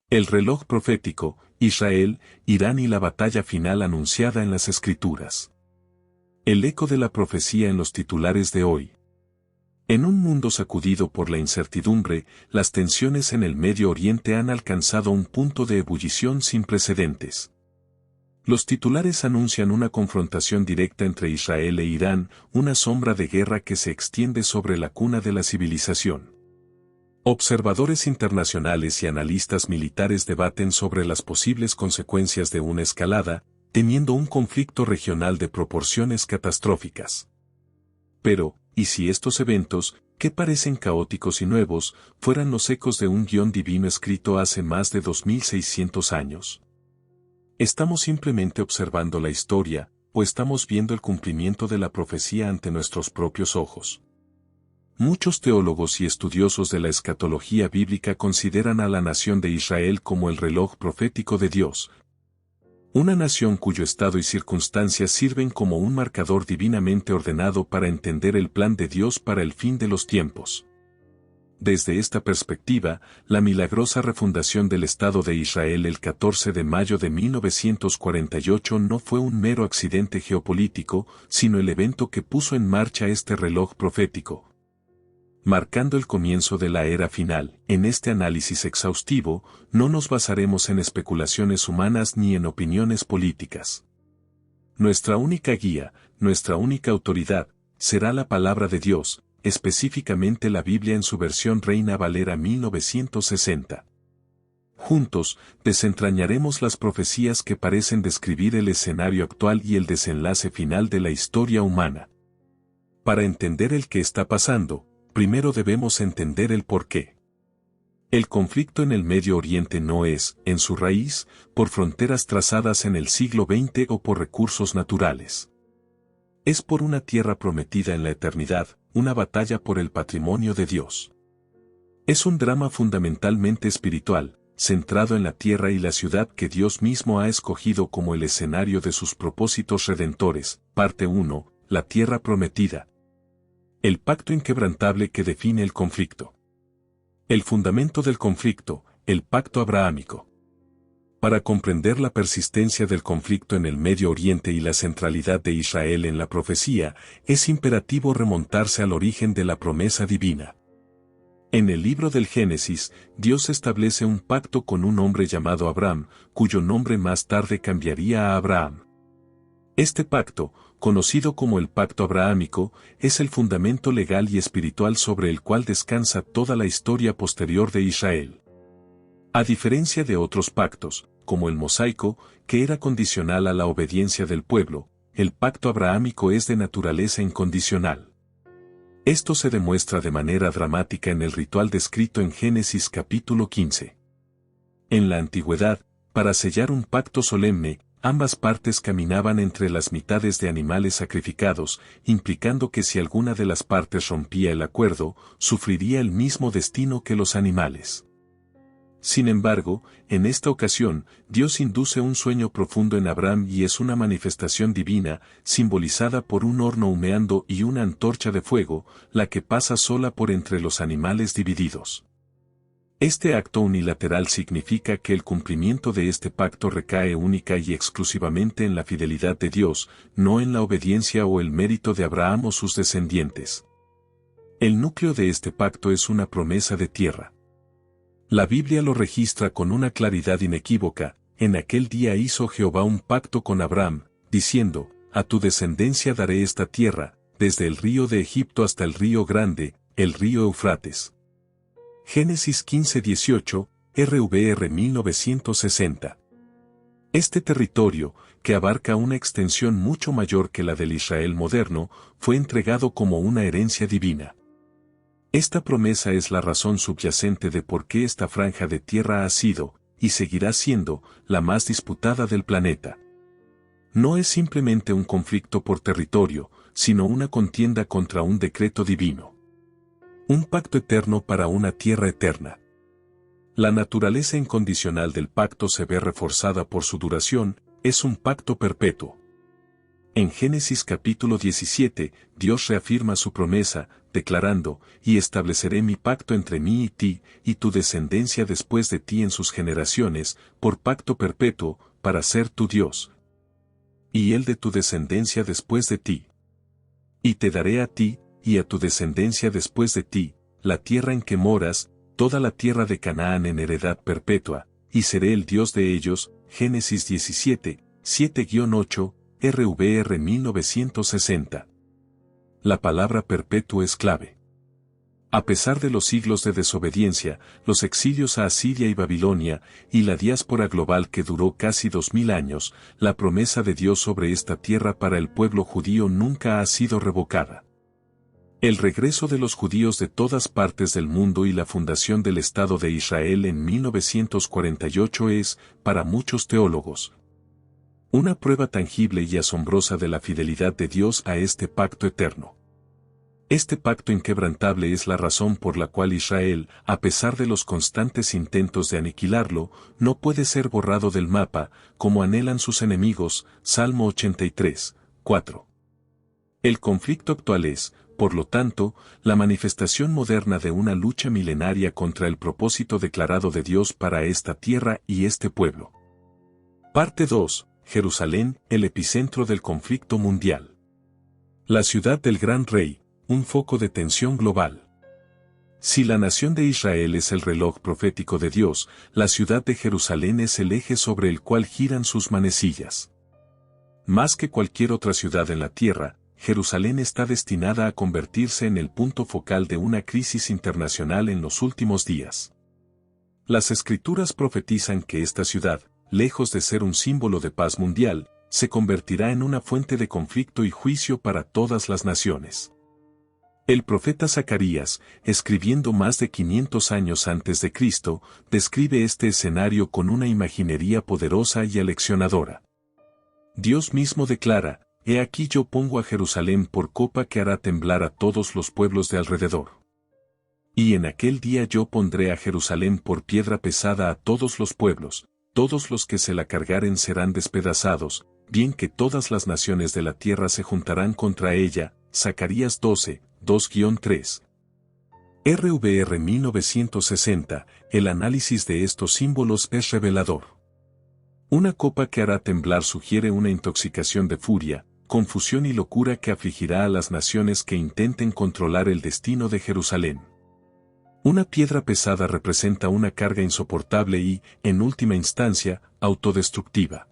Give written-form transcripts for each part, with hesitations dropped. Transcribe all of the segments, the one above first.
El reloj profético, Israel, Irán y la batalla final anunciada en las Escrituras. El eco de la profecía en los titulares de hoy. En un mundo sacudido por la incertidumbre, las tensiones en el Medio Oriente han alcanzado un punto de ebullición sin precedentes. Los titulares anuncian una confrontación directa entre Israel e Irán, una sombra de guerra que se extiende sobre la cuna de la civilización. Observadores internacionales y analistas militares debaten sobre las posibles consecuencias de una escalada, temiendo un conflicto regional de proporciones catastróficas. Pero, ¿y si estos eventos, que parecen caóticos y nuevos, fueran los ecos de un guión divino escrito hace más de 2600 años? ¿Estamos simplemente observando la historia, o estamos viendo el cumplimiento de la profecía ante nuestros propios ojos? Muchos teólogos y estudiosos de la escatología bíblica consideran a la nación de Israel como el reloj profético de Dios. Una nación cuyo estado y circunstancias sirven como un marcador divinamente ordenado para entender el plan de Dios para el fin de los tiempos. Desde esta perspectiva, la milagrosa refundación del Estado de Israel el 14 de mayo de 1948 no fue un mero accidente geopolítico, sino el evento que puso en marcha este reloj profético, marcando el comienzo de la era final. En este análisis exhaustivo, no nos basaremos en especulaciones humanas ni en opiniones políticas. Nuestra única guía, nuestra única autoridad, será la palabra de Dios, específicamente la Biblia en su versión Reina Valera 1960. Juntos, desentrañaremos las profecías que parecen describir el escenario actual y el desenlace final de la historia humana. Para entender el que está pasando, primero debemos entender el porqué. El conflicto en el Medio Oriente no es, en su raíz, por fronteras trazadas en el siglo XX o por recursos naturales. Es por una tierra prometida en la eternidad, una batalla por el patrimonio de Dios. Es un drama fundamentalmente espiritual, centrado en la tierra y la ciudad que Dios mismo ha escogido como el escenario de sus propósitos redentores. Parte 1, la tierra prometida. El pacto inquebrantable que define el conflicto. El fundamento del conflicto, el pacto abrahámico. Para comprender la persistencia del conflicto en el Medio Oriente y la centralidad de Israel en la profecía, es imperativo remontarse al origen de la promesa divina. En el libro del Génesis, Dios establece un pacto con un hombre llamado Abraham, cuyo nombre más tarde cambiaría a Abraham. Este pacto, conocido como el pacto abrahámico, es el fundamento legal y espiritual sobre el cual descansa toda la historia posterior de Israel. A diferencia de otros pactos, como el mosaico, que era condicional a la obediencia del pueblo, el pacto abrahámico es de naturaleza incondicional. Esto se demuestra de manera dramática en el ritual descrito en Génesis capítulo 15. En la antigüedad, para sellar un pacto solemne, ambas partes caminaban entre las mitades de animales sacrificados, implicando que si alguna de las partes rompía el acuerdo, sufriría el mismo destino que los animales. Sin embargo, en esta ocasión, Dios induce un sueño profundo en Abraham y es una manifestación divina, simbolizada por un horno humeando y una antorcha de fuego, la que pasa sola por entre los animales divididos. Este acto unilateral significa que el cumplimiento de este pacto recae única y exclusivamente en la fidelidad de Dios, no en la obediencia o el mérito de Abraham o sus descendientes. El núcleo de este pacto es una promesa de tierra. La Biblia lo registra con una claridad inequívoca: en aquel día hizo Jehová un pacto con Abraham, diciendo, a tu descendencia daré esta tierra, desde el río de Egipto hasta el río grande, el río Eufrates. Génesis 15:18, RVR 1960. Este territorio, que abarca una extensión mucho mayor que la del Israel moderno, fue entregado como una herencia divina. Esta promesa es la razón subyacente de por qué esta franja de tierra ha sido, y seguirá siendo, la más disputada del planeta. No es simplemente un conflicto por territorio, sino una contienda contra un decreto divino. Un pacto eterno para una tierra eterna. La naturaleza incondicional del pacto se ve reforzada por su duración, es un pacto perpetuo. En Génesis capítulo 17, Dios reafirma su promesa, declarando, y estableceré mi pacto entre mí y ti, y tu descendencia después de ti en sus generaciones, por pacto perpetuo, para ser tu Dios. Y él de tu descendencia después de ti. Y te daré a ti, y a tu descendencia después de ti, la tierra en que moras, toda la tierra de Canaán en heredad perpetua, y seré el Dios de ellos. Génesis 17, 7-8, RVR 1960. La palabra perpetuo es clave. A pesar de los siglos de desobediencia, los exilios a Asiria y Babilonia, y la diáspora global que duró casi 2000 años, la promesa de Dios sobre esta tierra para el pueblo judío nunca ha sido revocada. El regreso de los judíos de todas partes del mundo y la fundación del Estado de Israel en 1948 es, para muchos teólogos, una prueba tangible y asombrosa de la fidelidad de Dios a este pacto eterno. Este pacto inquebrantable es la razón por la cual Israel, a pesar de los constantes intentos de aniquilarlo, no puede ser borrado del mapa, como anhelan sus enemigos. Salmo 83, 4. El conflicto actual es, por lo tanto, la manifestación moderna de una lucha milenaria contra el propósito declarado de Dios para esta tierra y este pueblo. Parte 2. Jerusalén, el epicentro del conflicto mundial. La ciudad del gran rey, un foco de tensión global. Si la nación de Israel es el reloj profético de Dios, la ciudad de Jerusalén es el eje sobre el cual giran sus manecillas. Más que cualquier otra ciudad en la tierra, Jerusalén está destinada a convertirse en el punto focal de una crisis internacional en los últimos días. Las Escrituras profetizan que esta ciudad, lejos de ser un símbolo de paz mundial, se convertirá en una fuente de conflicto y juicio para todas las naciones. El profeta Zacarías, escribiendo más de 500 años antes de Cristo, describe este escenario con una imaginería poderosa y aleccionadora. Dios mismo declara, «He aquí yo pongo a Jerusalén por copa que hará temblar a todos los pueblos de alrededor. Y en aquel día yo pondré a Jerusalén por piedra pesada a todos los pueblos, todos los que se la cargaren serán despedazados, bien que todas las naciones de la tierra se juntarán contra ella». Zacarías 12, 2-3. RVR 1960, el análisis de estos símbolos es revelador. Una copa que hará temblar sugiere una intoxicación de furia, confusión y locura que afligirá a las naciones que intenten controlar el destino de Jerusalén. Una piedra pesada representa una carga insoportable y, en última instancia, autodestructiva.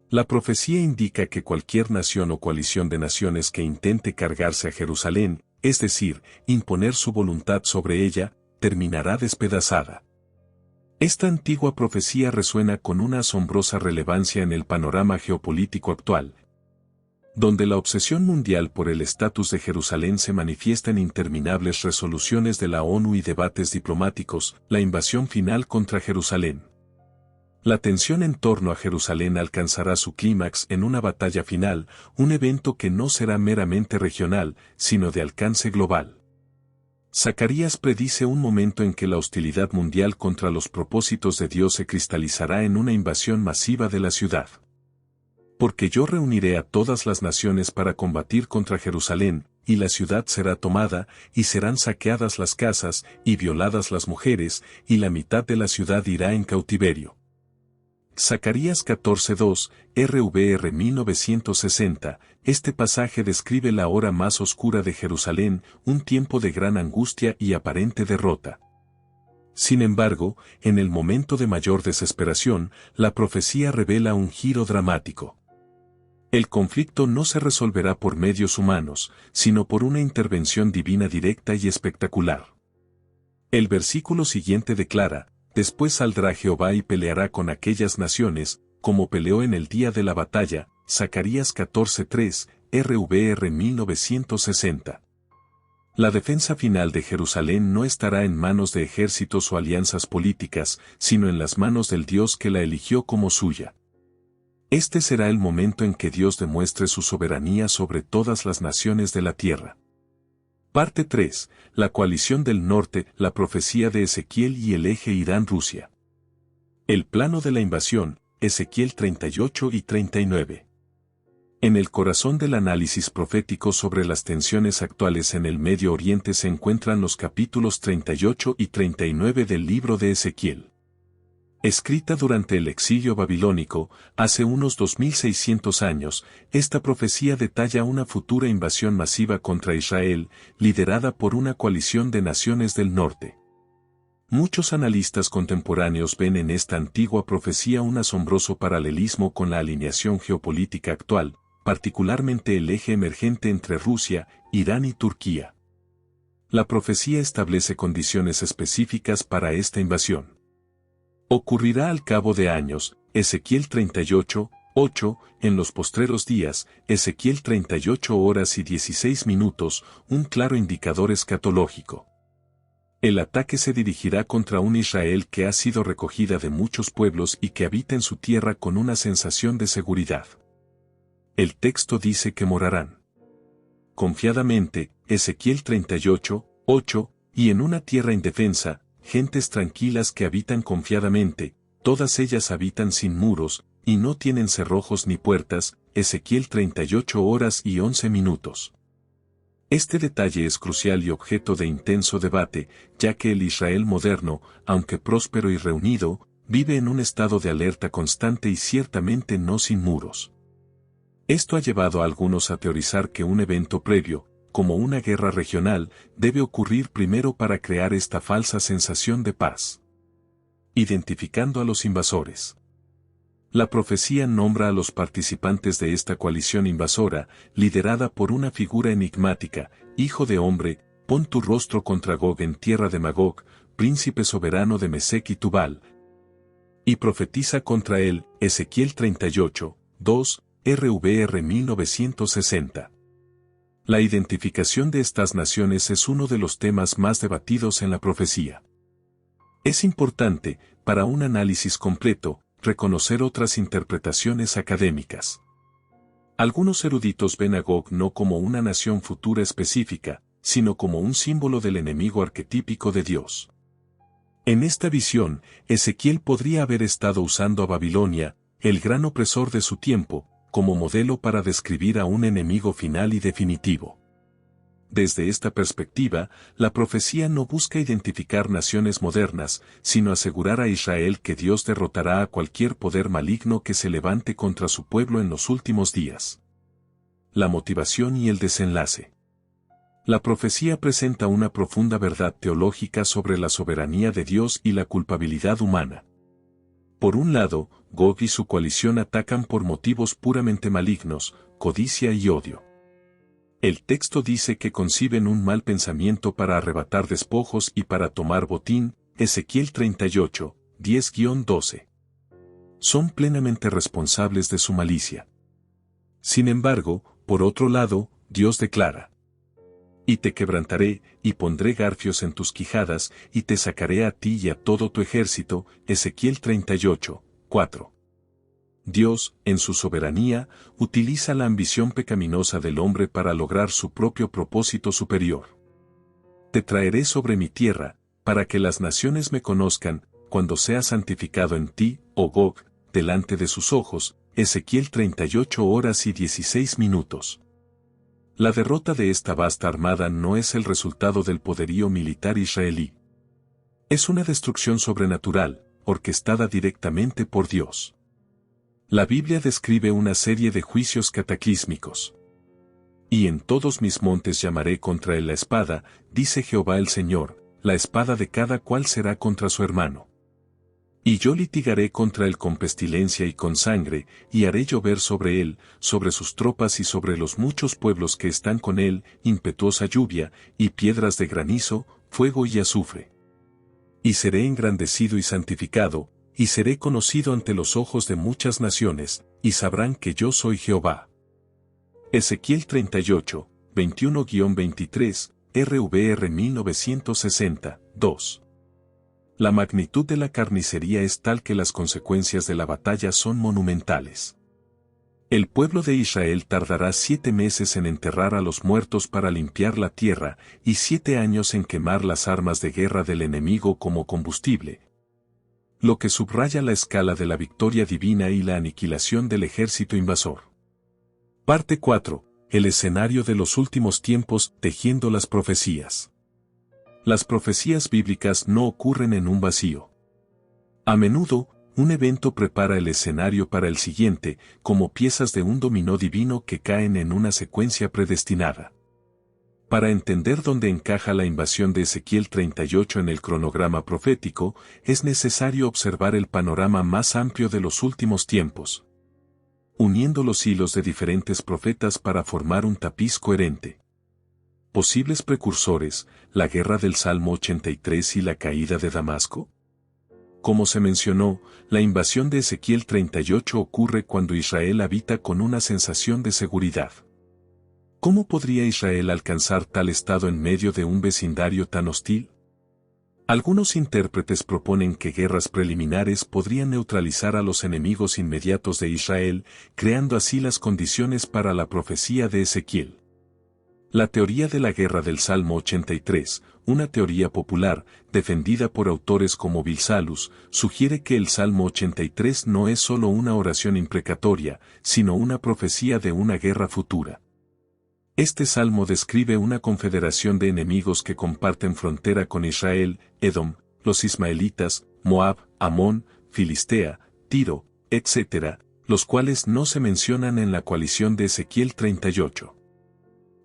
La profecía indica que cualquier nación o coalición de naciones que intente cargarse a Jerusalén, es decir, imponer su voluntad sobre ella, terminará despedazada. Esta antigua profecía resuena con una asombrosa relevancia en el panorama geopolítico actual, donde la obsesión mundial por el estatus de Jerusalén se manifiesta en interminables resoluciones de la ONU y debates diplomáticos. La invasión final contra Jerusalén. La tensión en torno a Jerusalén alcanzará su clímax en una batalla final, un evento que no será meramente regional, sino de alcance global. Zacarías predice un momento en que la hostilidad mundial contra los propósitos de Dios se cristalizará en una invasión masiva de la ciudad. Porque yo reuniré a todas las naciones para combatir contra Jerusalén, y la ciudad será tomada, y serán saqueadas las casas, y violadas las mujeres, y la mitad de la ciudad irá en cautiverio. Zacarías 14:2, RVR 1960, este pasaje describe la hora más oscura de Jerusalén, un tiempo de gran angustia y aparente derrota. Sin embargo, en el momento de mayor desesperación, la profecía revela un giro dramático. El conflicto no se resolverá por medios humanos, sino por una intervención divina directa y espectacular. El versículo siguiente declara, «Después saldrá Jehová y peleará con aquellas naciones, como peleó en el día de la batalla». Zacarías 14:3, RVR 1960. La defensa final de Jerusalén no estará en manos de ejércitos o alianzas políticas, sino en las manos del Dios que la eligió como suya. Este será el momento en que Dios demuestre su soberanía sobre todas las naciones de la tierra. Parte 3. La coalición del norte, la profecía de Ezequiel y el eje Irán-Rusia. El plano de la invasión, Ezequiel 38 y 39. En el corazón del análisis profético sobre las tensiones actuales en el Medio Oriente se encuentran los capítulos 38 y 39 del libro de Ezequiel. Escrita durante el exilio babilónico, hace unos 2600 años, esta profecía detalla una futura invasión masiva contra Israel, liderada por una coalición de naciones del norte. Muchos analistas contemporáneos ven en esta antigua profecía un asombroso paralelismo con la alineación geopolítica actual, particularmente el eje emergente entre Rusia, Irán y Turquía. La profecía establece condiciones específicas para esta invasión. Ocurrirá al cabo de años, Ezequiel 38, 8, en los postreros días, Ezequiel 38 horas y 16 minutos, un claro indicador escatológico. El ataque se dirigirá contra un Israel que ha sido recogida de muchos pueblos y que habita en su tierra con una sensación de seguridad. El texto dice que morarán confiadamente, Ezequiel 38, 8, y en una tierra indefensa, gentes tranquilas que habitan confiadamente, todas ellas habitan sin muros, y no tienen cerrojos ni puertas, Ezequiel 38 horas y 11 minutos. Este detalle es crucial y objeto de intenso debate, ya que el Israel moderno, aunque próspero y reunido, vive en un estado de alerta constante y ciertamente no sin muros. Esto ha llevado a algunos a teorizar que un evento previo, como una guerra regional, debe ocurrir primero para crear esta falsa sensación de paz. Identificando a los invasores. La profecía nombra a los participantes de esta coalición invasora, liderada por una figura enigmática: hijo de hombre, pon tu rostro contra Gog en tierra de Magog, príncipe soberano de Mesec y Tubal. Y profetiza contra él, Ezequiel 38, 2, RVR 1960. La identificación de estas naciones es uno de los temas más debatidos en la profecía. Es importante, para un análisis completo, reconocer otras interpretaciones académicas. Algunos eruditos ven a Gog no como una nación futura específica, sino como un símbolo del enemigo arquetípico de Dios. En esta visión, Ezequiel podría haber estado usando a Babilonia, el gran opresor de su tiempo, como modelo para describir a un enemigo final y definitivo. Desde esta perspectiva, la profecía no busca identificar naciones modernas, sino asegurar a Israel que Dios derrotará a cualquier poder maligno que se levante contra su pueblo en los últimos días. La motivación y el desenlace. La profecía presenta una profunda verdad teológica sobre la soberanía de Dios y la culpabilidad humana. Por un lado, Gog y su coalición atacan por motivos puramente malignos, codicia y odio. El texto dice que conciben un mal pensamiento para arrebatar despojos y para tomar botín, Ezequiel 38, 10-12. Son plenamente responsables de su malicia. Sin embargo, por otro lado, Dios declara: y te quebrantaré, y pondré garfios en tus quijadas, y te sacaré a ti y a todo tu ejército, Ezequiel 38, 4. Dios, en su soberanía, utiliza la ambición pecaminosa del hombre para lograr su propio propósito superior. Te traeré sobre mi tierra, para que las naciones me conozcan, cuando sea santificado en ti, oh Gog, delante de sus ojos, Ezequiel 38 horas y 16 minutos. La derrota de esta vasta armada no es el resultado del poderío militar israelí. Es una destrucción sobrenatural, orquestada directamente por Dios. La Biblia describe una serie de juicios cataclísmicos. Y en todos mis montes llamaré contra él la espada, dice Jehová el Señor, la espada de cada cual será contra su hermano. Y yo litigaré contra él con pestilencia y con sangre, y haré llover sobre él, sobre sus tropas y sobre los muchos pueblos que están con él, impetuosa lluvia, y piedras de granizo, fuego y azufre. Y seré engrandecido y santificado, y seré conocido ante los ojos de muchas naciones, y sabrán que yo soy Jehová. Ezequiel 38, 21-23, RVR 1960, 2. La magnitud de la carnicería es tal que las consecuencias de la batalla son monumentales. El pueblo de Israel tardará 7 meses en enterrar a los muertos para limpiar la tierra, y 7 años en quemar las armas de guerra del enemigo como combustible, lo que subraya la escala de la victoria divina y la aniquilación del ejército invasor. Parte 4. El escenario de los últimos tiempos, tejiendo las profecías. Las profecías bíblicas no ocurren en un vacío. A menudo, un evento prepara el escenario para el siguiente, como piezas de un dominó divino que caen en una secuencia predestinada. Para entender dónde encaja la invasión de Ezequiel 38 en el cronograma profético, es necesario observar el panorama más amplio de los últimos tiempos, uniendo los hilos de diferentes profetas para formar un tapiz coherente. Posibles precursores, la guerra del Salmo 83 y la caída de Damasco. Como se mencionó, la invasión de Ezequiel 38 ocurre cuando Israel habita con una sensación de seguridad. ¿Cómo podría Israel alcanzar tal estado en medio de un vecindario tan hostil? Algunos intérpretes proponen que guerras preliminares podrían neutralizar a los enemigos inmediatos de Israel, creando así las condiciones para la profecía de Ezequiel. La teoría de la guerra del Salmo 83, una teoría popular, defendida por autores como Bilsalus, sugiere que el Salmo 83 no es solo una oración imprecatoria, sino una profecía de una guerra futura. Este salmo describe una confederación de enemigos que comparten frontera con Israel, Edom, los ismaelitas, Moab, Amón, Filistea, Tiro, etc., los cuales no se mencionan en la coalición de Ezequiel 38.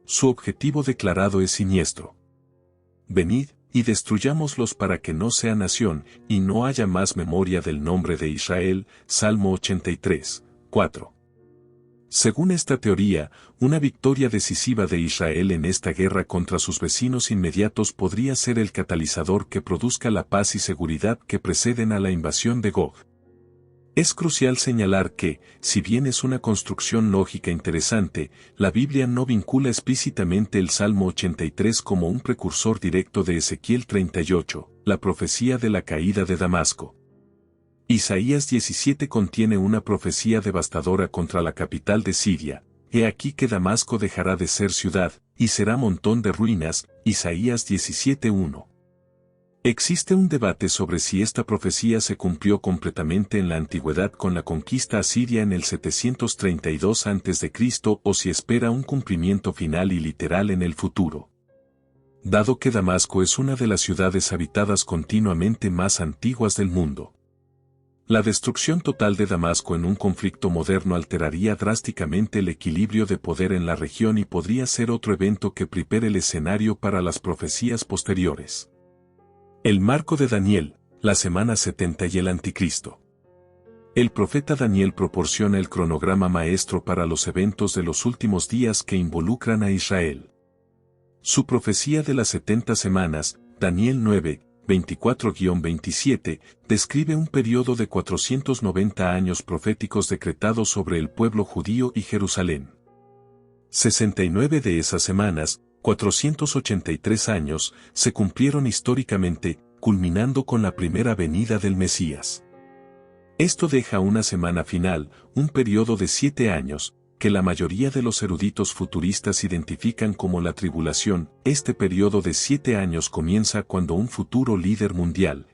Su objetivo declarado es siniestro. Venid, y destruyámoslos para que no sea nación, y no haya más memoria del nombre de Israel, Salmo 83, 4. Según esta teoría, una victoria decisiva de Israel en esta guerra contra sus vecinos inmediatos podría ser el catalizador que produzca la paz y seguridad que preceden a la invasión de Gog. Es crucial señalar que, si bien es una construcción lógica interesante, la Biblia no vincula explícitamente el Salmo 83 como un precursor directo de Ezequiel 38, la profecía de la caída de Damasco. Isaías 17 contiene una profecía devastadora contra la capital de Siria. He aquí que Damasco dejará de ser ciudad, y será montón de ruinas, Isaías 17:1. Existe un debate sobre si esta profecía se cumplió completamente en la antigüedad con la conquista asiria en el 732 a.C. o si espera un cumplimiento final y literal en el futuro. Dado que Damasco es una de las ciudades habitadas continuamente más antiguas del mundo, la destrucción total de Damasco en un conflicto moderno alteraría drásticamente el equilibrio de poder en la región y podría ser otro evento que prepare el escenario para las profecías posteriores. El marco de Daniel, la semana 70 y el anticristo. El profeta Daniel proporciona el cronograma maestro para los eventos de los últimos días que involucran a Israel. Su profecía de las 70 semanas, Daniel 9, 24-27, describe un periodo de 490 años proféticos decretados sobre el pueblo judío y Jerusalén. 69 de esas semanas, 483 años, se cumplieron históricamente, culminando con la primera venida del Mesías. Esto deja una semana final, un periodo de 7 años, que la mayoría de los eruditos futuristas identifican como la tribulación. Este periodo de 7 años comienza cuando un futuro líder mundial,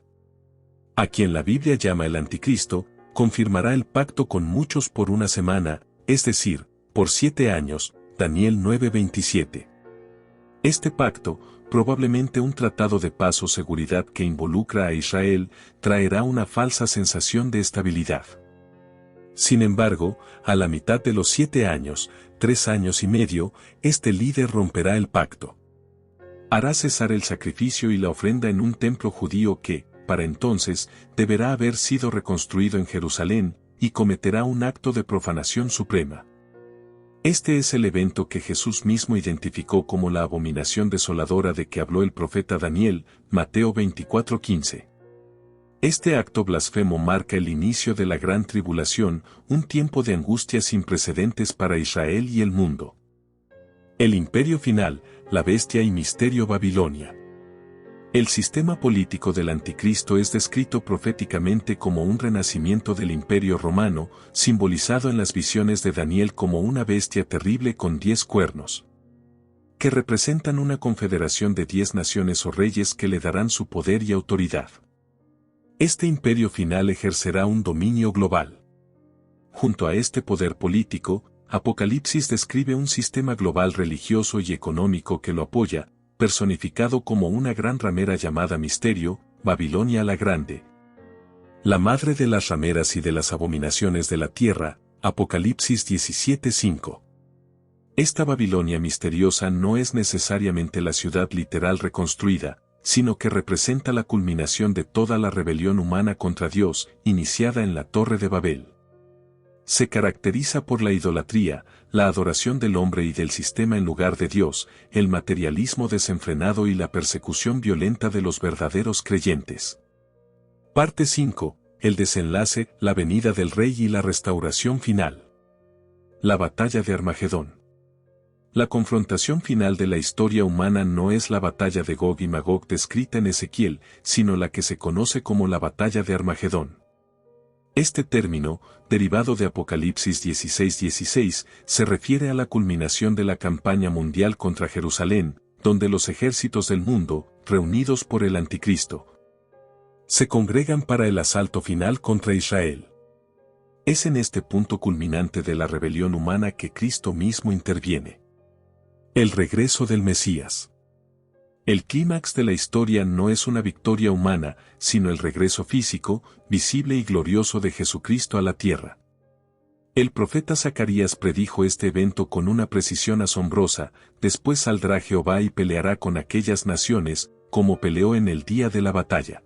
a quien la Biblia llama el anticristo, confirmará el pacto con muchos por una semana, es decir, por 7 años, Daniel 9:27. Este pacto, probablemente un tratado de paz o seguridad que involucra a Israel, traerá una falsa sensación de estabilidad. Sin embargo, a la mitad de los 7 años, 3 años y medio, este líder romperá el pacto. Hará cesar el sacrificio y la ofrenda en un templo judío que, para entonces, deberá haber sido reconstruido en Jerusalén, y cometerá un acto de profanación suprema. Este es el evento que Jesús mismo identificó como la abominación desoladora de que habló el profeta Daniel, Mateo 24:15. Este acto blasfemo marca el inicio de la gran tribulación, un tiempo de angustia sin precedentes para Israel y el mundo. El imperio final, la bestia y misterio Babilonia. El sistema político del anticristo es descrito proféticamente como un renacimiento del imperio romano, simbolizado en las visiones de Daniel como una bestia terrible con 10 cuernos, que representan una confederación de 10 naciones o reyes que le darán su poder y autoridad. Este imperio final ejercerá un dominio global. Junto a este poder político, Apocalipsis describe un sistema global religioso y económico que lo apoya, personificado como una gran ramera llamada Misterio, Babilonia la Grande. La madre de las rameras y de las abominaciones de la tierra, Apocalipsis 17:5. Esta Babilonia misteriosa no es necesariamente la ciudad literal reconstruida, sino que representa la culminación de toda la rebelión humana contra Dios, iniciada en la Torre de Babel. Se caracteriza por la idolatría, la adoración del hombre y del sistema en lugar de Dios, el materialismo desenfrenado y la persecución violenta de los verdaderos creyentes. Parte 5. El desenlace, la venida del Rey y la restauración final. La batalla de Armagedón. La confrontación final de la historia humana no es la batalla de Gog y Magog descrita en Ezequiel, sino la que se conoce como la batalla de Armagedón. Este término, derivado de Apocalipsis 16:16, se refiere a la culminación de la campaña mundial contra Jerusalén, donde los ejércitos del mundo, reunidos por el Anticristo, se congregan para el asalto final contra Israel. Es en este punto culminante de la rebelión humana que Cristo mismo interviene. El regreso del Mesías. El clímax de la historia no es una victoria humana, sino el regreso físico, visible y glorioso de Jesucristo a la tierra. El profeta Zacarías predijo este evento con una precisión asombrosa: después saldrá Jehová y peleará con aquellas naciones, como peleó en el día de la batalla.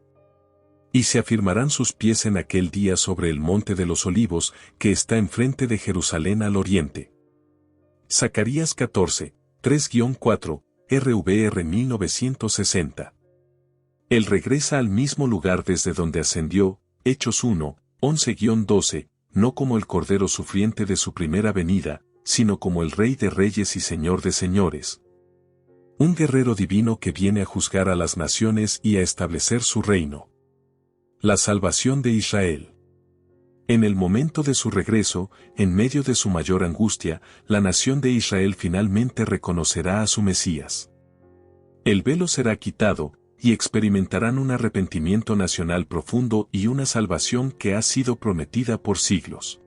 Y se afirmarán sus pies en aquel día sobre el monte de los olivos, que está enfrente de Jerusalén al oriente. Zacarías 14, 3-4, RVR 1960. Él regresa al mismo lugar desde donde ascendió, Hechos 1, 11-12, no como el Cordero sufriente de su primera venida, sino como el Rey de Reyes y Señor de Señores. Un guerrero divino que viene a juzgar a las naciones y a establecer su reino. La salvación de Israel. En el momento de su regreso, en medio de su mayor angustia, la nación de Israel finalmente reconocerá a su Mesías. El velo será quitado, y experimentarán un arrepentimiento nacional profundo y una salvación que ha sido prometida por siglos.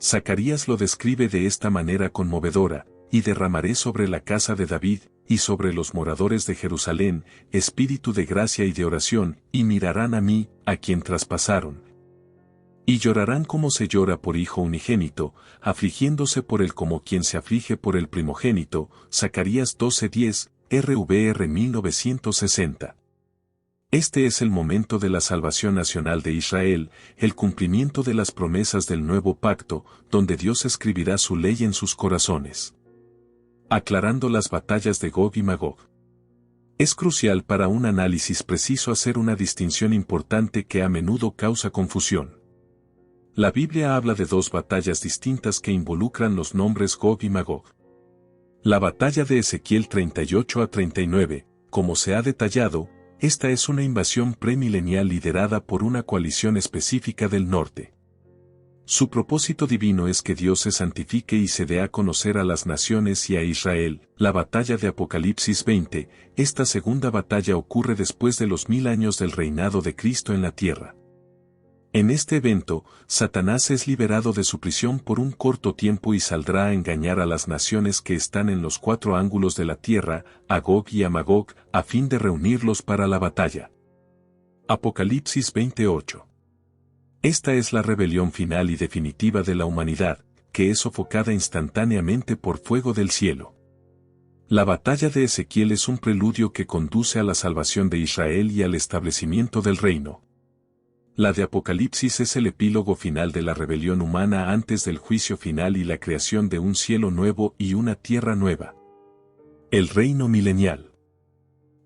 Zacarías lo describe de esta manera conmovedora: y derramaré sobre la casa de David, y sobre los moradores de Jerusalén, espíritu de gracia y de oración, y mirarán a mí, a quien traspasaron. Y llorarán como se llora por hijo unigénito, afligiéndose por él como quien se aflige por el primogénito. Zacarías 12:10, RVR 1960. Este es el momento de la salvación nacional de Israel, el cumplimiento de las promesas del nuevo pacto, donde Dios escribirá su ley en sus corazones. Aclarando las batallas de Gog y Magog. Es crucial para un análisis preciso hacer una distinción importante que a menudo causa confusión. La Biblia habla de dos batallas distintas que involucran los nombres Gog y Magog. La batalla de Ezequiel 38-39, como se ha detallado, esta es una invasión premilenial liderada por una coalición específica del norte. Su propósito divino es que Dios se santifique y se dé a conocer a las naciones y a Israel. La batalla de Apocalipsis 20, esta segunda batalla ocurre después de los 1000 años del reinado de Cristo en la tierra. En este evento, Satanás es liberado de su prisión por un corto tiempo y saldrá a engañar a las naciones que están en los 4 ángulos de la tierra, a Gog y a Magog, a fin de reunirlos para la batalla. Apocalipsis 28. Esta es la rebelión final y definitiva de la humanidad, que es sofocada instantáneamente por fuego del cielo. La batalla de Ezequiel es un preludio que conduce a la salvación de Israel y al establecimiento del reino. La de Apocalipsis es el epílogo final de la rebelión humana antes del juicio final y la creación de un cielo nuevo y una tierra nueva. El reino milenial.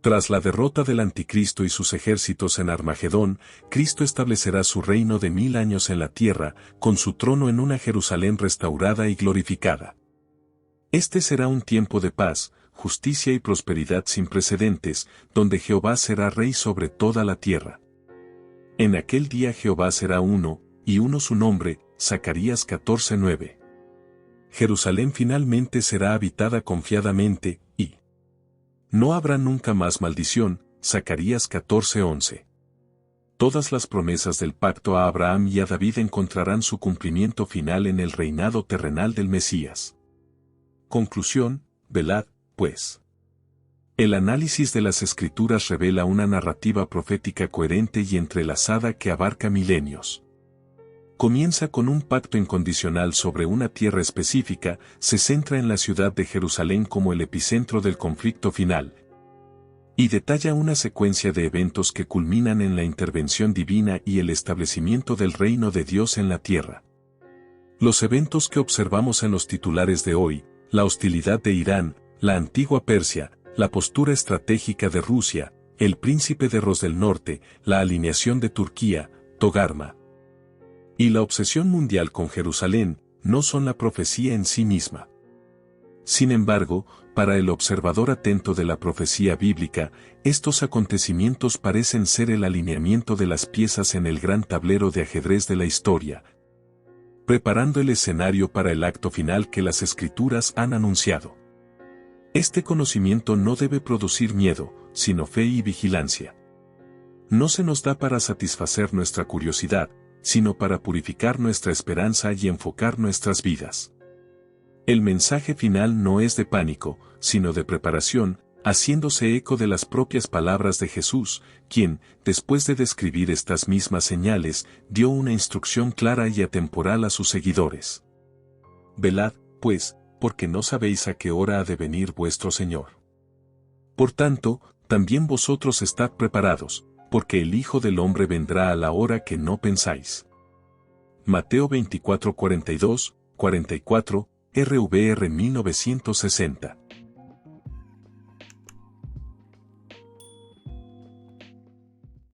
Tras la derrota del Anticristo y sus ejércitos en Armagedón, Cristo establecerá su reino de 1000 años en la tierra, con su trono en una Jerusalén restaurada y glorificada. Este será un tiempo de paz, justicia y prosperidad sin precedentes, donde Jehová será rey sobre toda la tierra. En aquel día Jehová será uno, y uno su nombre. Zacarías 14:9. Jerusalén finalmente será habitada confiadamente, y no habrá nunca más maldición. Zacarías 14:11. Todas las promesas del pacto a Abraham y a David encontrarán su cumplimiento final en el reinado terrenal del Mesías. Conclusión: velad, pues. El análisis de las Escrituras revela una narrativa profética coherente y entrelazada que abarca milenios. Comienza con un pacto incondicional sobre una tierra específica, se centra en la ciudad de Jerusalén como el epicentro del conflicto final, y detalla una secuencia de eventos que culminan en la intervención divina y el establecimiento del reino de Dios en la tierra. Los eventos que observamos en los titulares de hoy, la hostilidad de Irán, la antigua Persia, la postura estratégica de Rusia, el príncipe de Ros del Norte, la alineación de Turquía, Togarma, y la obsesión mundial con Jerusalén, no son la profecía en sí misma. Sin embargo, para el observador atento de la profecía bíblica, estos acontecimientos parecen ser el alineamiento de las piezas en el gran tablero de ajedrez de la historia, preparando el escenario para el acto final que las Escrituras han anunciado. Este conocimiento no debe producir miedo, sino fe y vigilancia. No se nos da para satisfacer nuestra curiosidad, sino para purificar nuestra esperanza y enfocar nuestras vidas. El mensaje final no es de pánico, sino de preparación, haciéndose eco de las propias palabras de Jesús, quien, después de describir estas mismas señales, dio una instrucción clara y atemporal a sus seguidores. Velad, pues, porque no sabéis a qué hora ha de venir vuestro Señor. Por tanto, también vosotros estad preparados, porque el Hijo del Hombre vendrá a la hora que no pensáis. Mateo 24:42, 44, RVR 1960.